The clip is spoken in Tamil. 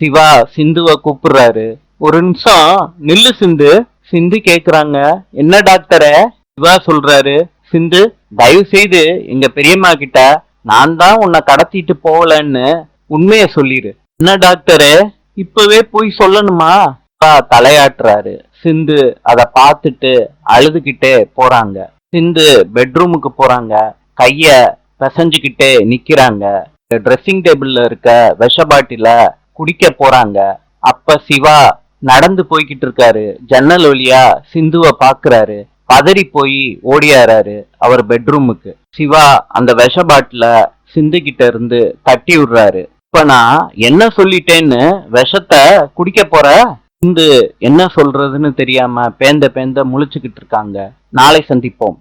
சிவா சிந்துவ கூப்பிடுறாரு. ஒரு நிமிஷம் நில்லு சிந்து. சிந்து கேக்குறாங்க, என்ன டாக்டரே? சிவா சொல்றாரு, சிந்து தயவு செய்து எங்க பெரியம்மா கிட்ட நான் தான் உன்னை கடத்திட்டு போகலன்னு உண்மைய சொல்லிரு. என்ன டாக்டரே, இப்பவே போய் சொல்லணுமா? சிவா தலையாட்டுறாரு. சிந்து அத பார்த்துட்டு அழுதுகிட்டே போறாங்க. சிந்து பெட்ரூமுக்கு போறாங்க. கைய பிசைஞ்சுக்கிட்டே நிக்கிறாங்க. ட்ரெஸ்ஸிங் டேபிள்ல இருக்க விஷ பாட்டில குடிக்க போறாங்க. அப்ப சிவா நடந்து போய்கிட்டு இருக்காரு. ஜன்னல் வழியா சிந்துவ பாக்குறாரு. பதறி போய் ஓடியாராரு அவர் பெட்ரூமுக்கு. சிவா அந்த விஷ பாட்டில சிந்து கிட்ட இருந்து தட்டி விடுறாரு. இப்ப நான் என்ன சொல்லிட்டேன்னு விஷத்தை குடிக்க போற? சிந்து என்ன சொல்றதுன்னு தெரியாம பேந்த பேந்த முழிச்சுக்கிட்டு இருக்காங்க. நாளை சந்திப்போம்.